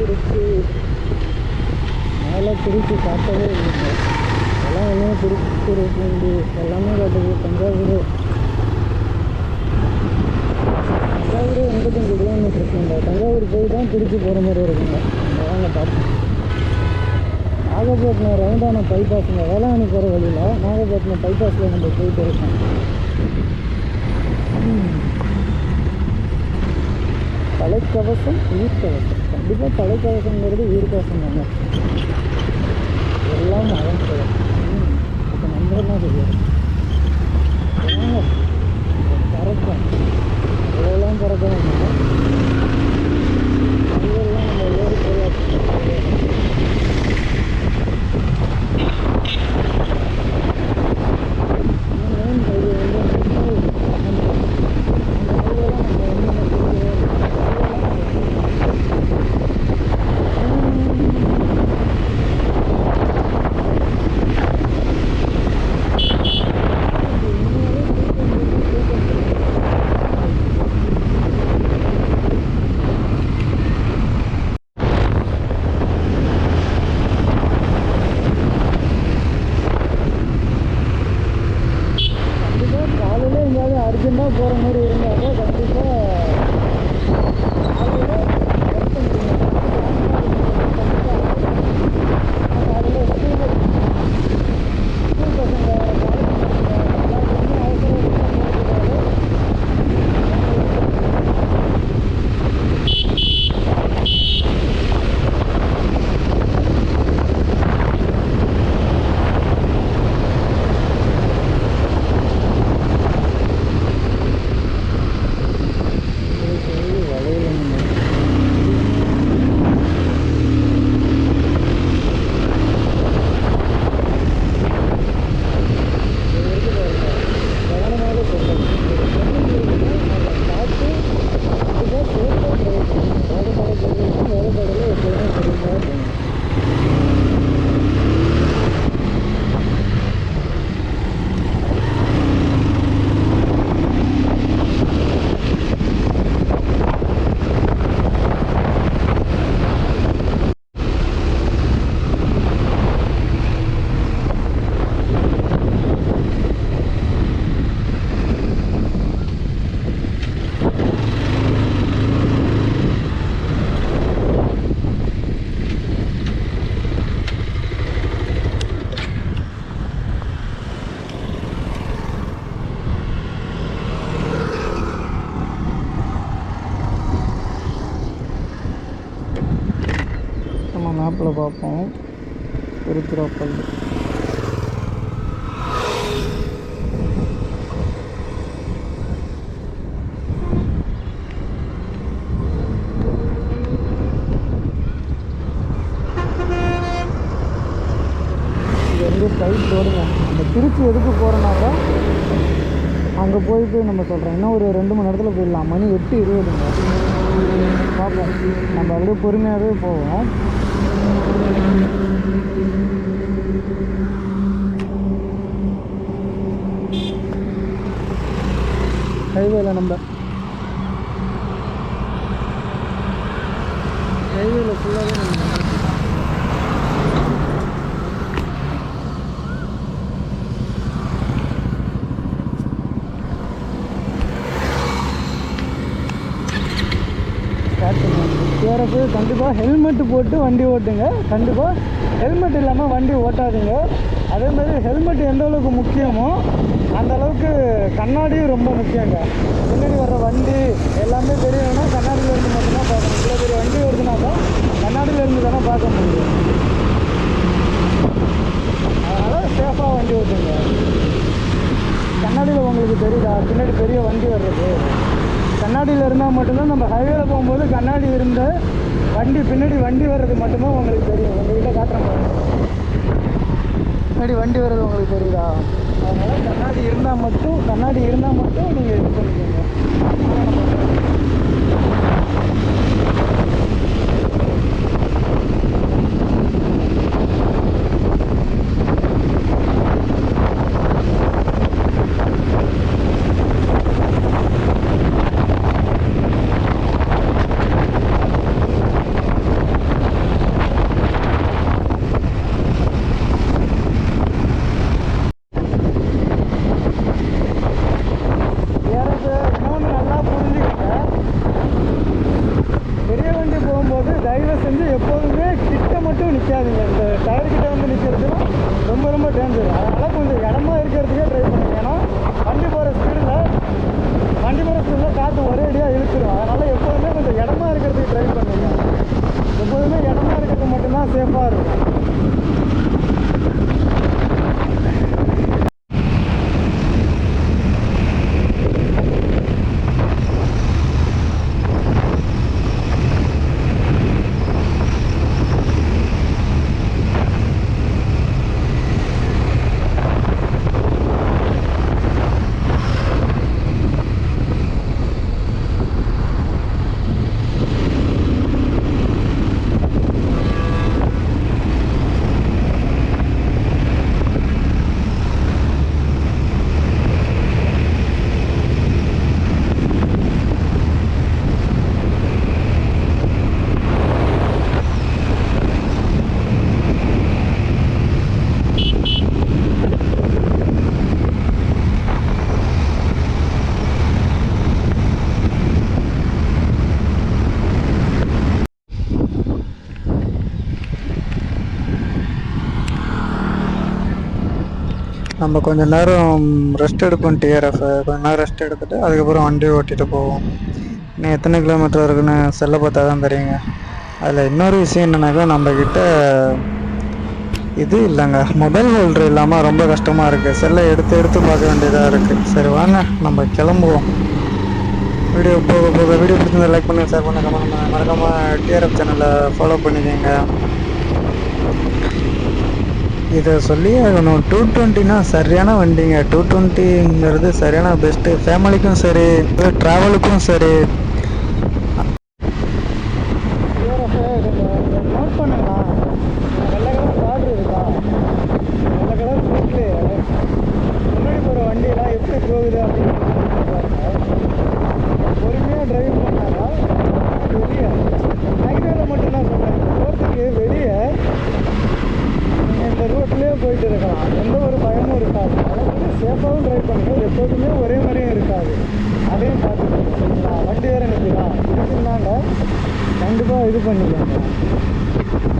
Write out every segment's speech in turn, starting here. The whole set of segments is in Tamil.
திருச்சி மேலே திருச்சி காட்டவே இல்லைங்க. எல்லாம் இன்னும் திருப்பூண்டி எல்லாமே காட்டுது. தஞ்சாவூர் 85 கிலோமீட்டர் இருக்குங்க. தஞ்சாவூர் போய் தான் திருச்சி போகிற மாதிரி இருக்குங்க. வாங்க பார்ப்போம். நாகப்பட்டினம் ரவுண்டான பைபாஸுங்க. வேளாங்கண்ணி போகிற வழியில் நாகப்பட்டினம் பைபாஸில் நம்ம போயிட்டு இருக்கோம். தலைக்கவசம் உயிர்கவசம். கண்டிப்பாக தலைக்கவசங்கிறது உயிர்கவசம் தாங்க. எல்லாம் மரம் செய்யும். இப்போ நம்பதான் தெரியாது. பறக்கும் எவ்வளோலாம் பறக்கணும். அதெல்லாம் நம்ம ஏறி போயாச்சு. மெயின் ஹைவே அர்ஜென்ட்டாக போகிற மாதிரி இருந்தால் கண்டிப்பாக அதில் ஸ்கூல் பசங்க மேப்பில் பார்ப்போம். திருச்சிராப்பள்ளி இது வந்து சைட் ரோடுங்க. நம்ம திருச்சி எதுக்கு போகிறோன்னாக்கா அங்கே போயிட்டு நம்ம சொல்கிறோம். இன்னும் ஒரு 2 மணி நேரத்தில் போயிடலாம். மணி 8:20ங்க. பார்ப்போம். நம்ம அப்படியே பொறுமையாகவே போவோம். ஹைவேல நம்ம ஹைவேல ஃபுல்லாகவே நம்ம போகிறப்ப கண்டிப்பாக ஹெல்மெட்டு போட்டு வண்டி ஓட்டுங்க. கண்டிப்பாக ஹெல்மெட் இல்லாமல் வண்டி ஓட்டாதுங்க. அதேமாதிரி ஹெல்மெட் எந்த அளவுக்கு முக்கியமோ அந்த அளவுக்கு கண்ணாடியும் ரொம்ப முக்கியங்க. பின்னாடி வர்ற வண்டி எல்லாமே தெரியணும்னா கண்ணாடியிலேருந்து மட்டும்தான் பார்க்கணும். இவ்வளோ பெரிய வண்டி வருதுனாக்கா கண்ணாடியிலேருந்து தானே பார்க்க முடியும். அதனால் சேஃபாக வண்டி ஓட்டுங்க. கண்ணாடியில் உங்களுக்கு தெரியுதா பின்னாடி பெரிய வண்டி வர்றது? கண்ணாடியில் இருந்தால் மட்டும்தான் நம்ம ஹைவேல போகும்போது கண்ணாடி இருந்த வண்டி பின்னாடி வண்டி வர்றது மட்டும்தான் உங்களுக்கு தெரியும். உங்கள்கிட்ட காட்டுற மாதிரி பின்னாடி வண்டி வர்றது உங்களுக்கு தெரியுதா? அதனால் கண்ணாடி இருந்தால் மட்டும் நீங்கள் இது பண்ணிக்கோங்க. போகும்போது தயவு செஞ்சு எப்போதுமே கிட்ட மட்டும் நிற்காதீங்க. இந்த டயர்கிட்ட வந்து நிற்கிறதுலாம் ரொம்ப ரொம்ப டேஞ்சர். அதனால் கொஞ்சம் இடமா இருக்கிறதுக்கே ட்ரை பண்ணுங்க. ஏன்னா வண்டி போகிற ஸ்பீடில் காற்று ஒரே அடியாக இழுத்துடும். அதனால் எப்போதுமே கொஞ்சம் இடமா இருக்கிறதுக்கு ட்ரை பண்ணுங்க. எப்போதுமே இடமா இருக்கிறது மட்டும்தான் சேஃபாக இருக்கும். நம்ம கொஞ்ச நேரம் ரெஸ்ட் எடுப்போம். டிஆர்எஃப் கொஞ்ச நேரம் ரெஸ்ட் எடுத்துகிட்டு அதுக்கப்புறம் வண்டி ஓட்டிகிட்டு போவோம். இன்னும் எத்தனை கிலோமீட்டர் இருக்குன்னு செல்லை பார்த்தா தான் தெரியுங்க. அதில் இன்னொரு விஷயம் என்னன்னாக்கா, நம்மக்கிட்ட இது இல்லைங்க, மொபைல் ஹோல்டர் இல்லாமல் ரொம்ப கஷ்டமாக இருக்குது. செல்லை எடுத்து எடுத்து பார்க்க வேண்டியதாக இருக்குது. சரி வாங்க நம்ம கிளம்புவோம். வீடியோ போக போக வீடியோ பிடிச்சிருந்தா லைக் பண்ணுங்கள், ஷேர் பண்ணுங்கள், கமெண்ட் பண்ணுங்கள். மறக்காமல் டிஆர்எஃப் சேனலை ஃபாலோ பண்ணிக்கோங்க. இதை சொல்லி ஆகணும். 220னா சரியான வண்டிங்க. 220ங்கிறது சரியான பெஸ்ட்டு. ஃபேமிலிக்கும் சரி, ட்ராவலுக்கும் சரி. நோட் பண்ணுங்களா, வெள்ளை கலர் பார்டர் இருக்கா, வெள்ளை கலர் ஃப்ரண்ட்லே முன்னாடி போகிற வண்டியெல்லாம் எப்படி போகுது அப்படின்னு பொறுமையாக டிரைவ் பண்ணாங்க. வெளியே ஹைவேல மட்டும்தான் சொல்கிறேன். ரோட்டுக்கு வெளியே இந்த ரோட்லேயே போயிட்டு இருக்கலாம். எந்த ஒரு பயமும் இருக்காது. அதனால சேஃபாகவும் ட்ரைவ் பண்ணுங்கள். எப்போதுமே ஒரே மாதிரியும் இருக்காது. அதையும் பார்த்துக்கோங்க. சரிங்களா? வண்டி வேறு நிற்கலாம் இருக்குன்னாங்க, கண்டிப்பாக இது பண்ணிக்கோங்க.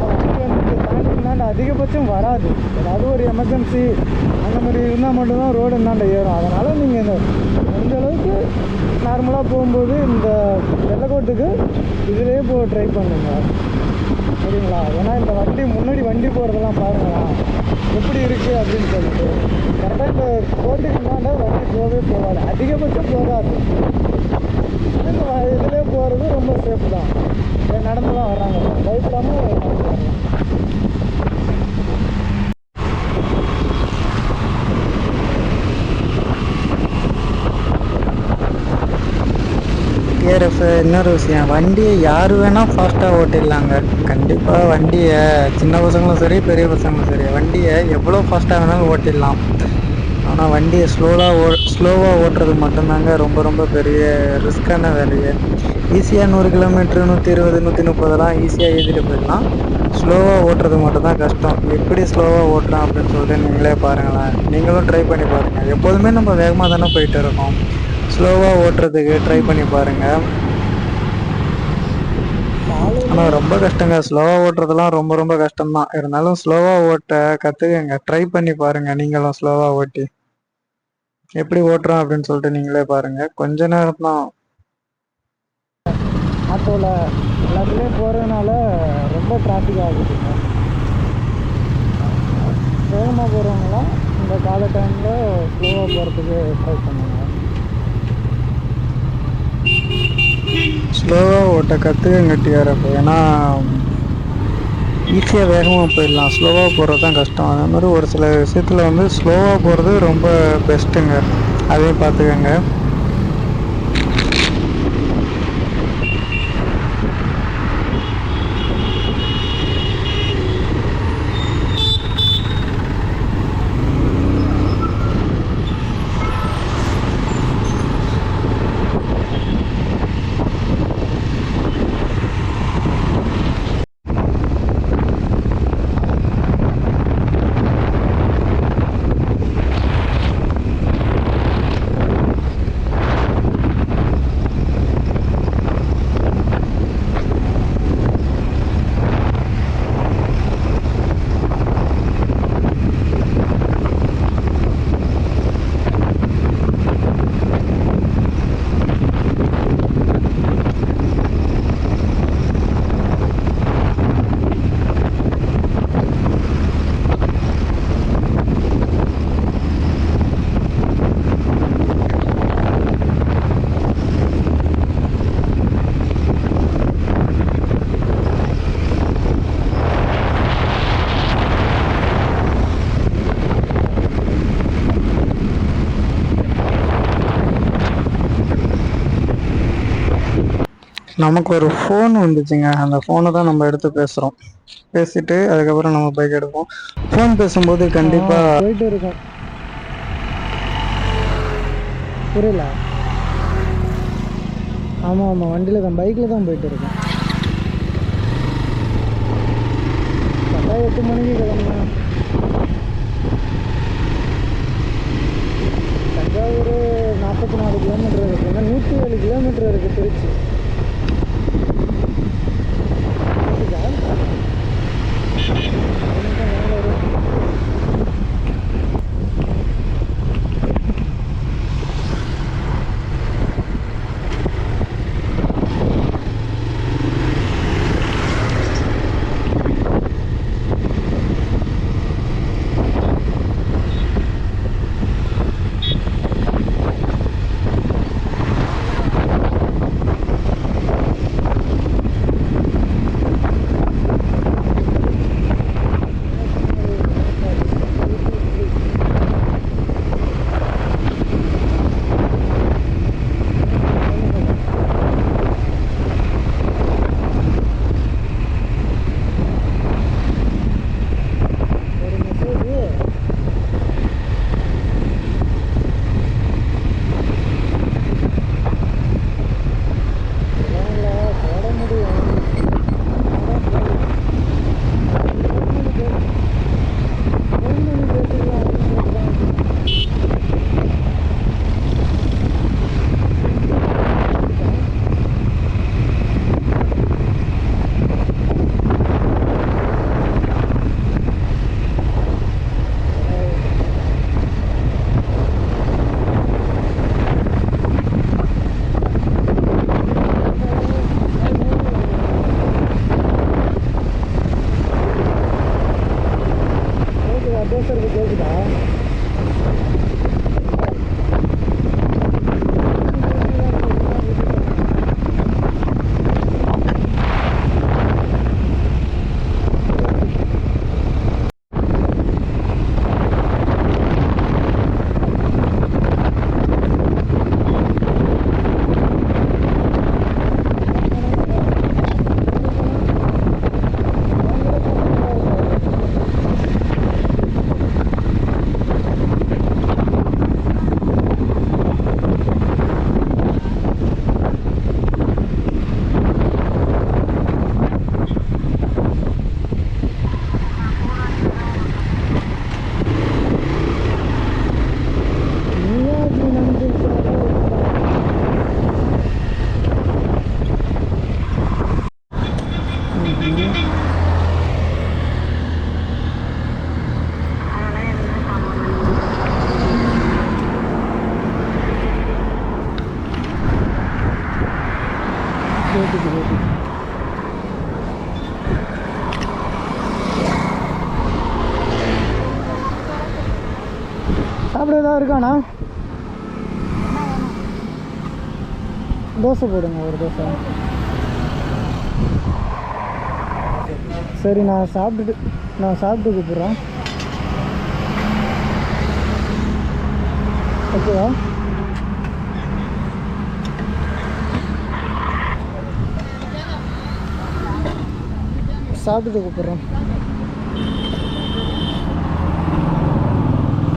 வண்டி வந்து தாண்டினாண்ட அதிகபட்சம் வராது. ஏதாவது ஒரு எமர்ஜென்சி அந்த மாதிரி இருந்தால் மட்டும்தான் ரோடு இந்தாண்ட ஏறும். அதனால் நீங்கள் இந்த முடிஞ்ச அளவுக்கு நார்மலாக போகும்போது இந்த வெள்ளக்கோட்டுக்கு இதிலே ட்ரை பண்ணுங்கள். சரிங்களா? ஏன்னா இந்த முன்னாடி வண்டி போகிறதெல்லாம் பாருங்களா எப்படி இருக்குது அப்படின்னு சொல்லிட்டு. கரெக்டாக இந்த கோட்டுக்கு மேலே வண்டி போகாது, அதிகபட்சம் போகாது. இதிலே போகிறது ரொம்ப சேஃப் தான். நடந்து தான் வர்றாங்க, பயப்படாமல் நடந்து வரலாம். டிஆர்எஃப் இன்னொரு விஷயம், வண்டியை யார் வேணால் ஃபாஸ்ட்டாக ஓட்டிடலாங்க. கண்டிப்பாக வண்டியை சின்ன பசங்களும் சரி பெரிய பசங்களும் சரி வண்டியை எவ்வளோ ஃபாஸ்ட்டாக வேணாலும் ஓட்டிடலாம். ஆனால் வண்டியை ஸ்லோவாக ஓட்டுறது மட்டும்தாங்க ரொம்ப ரொம்ப பெரிய ரிஸ்க்கான வேலையை. ஈஸியாக 100 கிலோமீட்ரு 120 130 ஈஸியாக எழுதிட்டு போயிடலாம். ஸ்லோவாக ஓட்டுறது மட்டும்தான் கஷ்டம். எப்படி ஸ்லோவாக ஓட்டுறோம் அப்படின்னு சொல்லிட்டு நீங்களே பாருங்களேன். நீங்களும் ட்ரை பண்ணி பாருங்கள். எப்போதுமே நம்ம வேகமாக தானே போயிட்டு இருக்கோம். ஸ்லோவாக ஓட்டுறதுக்கு ட்ரை பண்ணி பாருங்கள். ஆனால் ரொம்ப கஷ்டங்க. ஸ்லோவாக ஓட்டுறதுலாம் ரொம்ப ரொம்ப கஷ்டம்தான். இருந்தாலும் ஸ்லோவாக ஓட்ட கற்றுக்குங்க. ட்ரை பண்ணி பாருங்கள். நீங்களும் ஸ்லோவாக ஓட்டி எப்படி ஓட்டுறோம் அப்படின்னு சொல்லிட்டு நீங்களே பாருங்கள். கொஞ்ச நேரம் தான். ஆட்டோவில் எல்லாத்துலேயும் போகிறதுனால ரொம்ப டிராஃபிக் ஆகுதுங்க. வேகமாக போகிறவங்களாம் இந்த கால டைமில் ஸ்லோவாக போகிறதுக்கு ட்ரை பண்ணுங்க. ஸ்லோவாக ஓட்ட கற்றுக்கங்க டிஆர்எஃப். ஏன்னா ஈஸியாக வேகமாக போயிடலாம். ஸ்லோவாக போகிறது தான் கஷ்டம். அதே மாதிரி ஒரு சில விஷயத்தில் வந்து ஸ்லோவாக போகிறது ரொம்ப பெஸ்ட்டுங்க. அதையும் பார்த்துக்கங்க. நமக்கு ஒரு ஃபோன் வந்துச்சுங்க. அந்த ஃபோனை தான் நம்ம எடுத்து பேசுகிறோம். பேசிட்டு அதுக்கப்புறம் நம்ம பைக் எடுப்போம். ஃபோன் பேசும்போது கண்டிப்பாக போயிட்டு இருக்கோம். புரியல. ஆமாம் ஆமாம், வண்டியில் தான், பைக்கில் தான் போயிட்டு இருக்கோம். கரெக்டாக 8 மணிக்கு கிளம்புனேன். தஞ்சாவூர் 44 கிலோமீட்டர் இருக்குங்க. 107 கிலோமீட்டர் இருக்குது திருச்சி. பேசுறது கேட்குதா? சாப்பிட ஏதாவது இருக்காண்ணா? தோசை போடுங்க, ஒரு தோசை. சரி, நான் சாப்பிட்டு கூப்பிட்றேன். ஓகேவா? சாப்பிட்டுட்டு கூப்பிட்றேன்.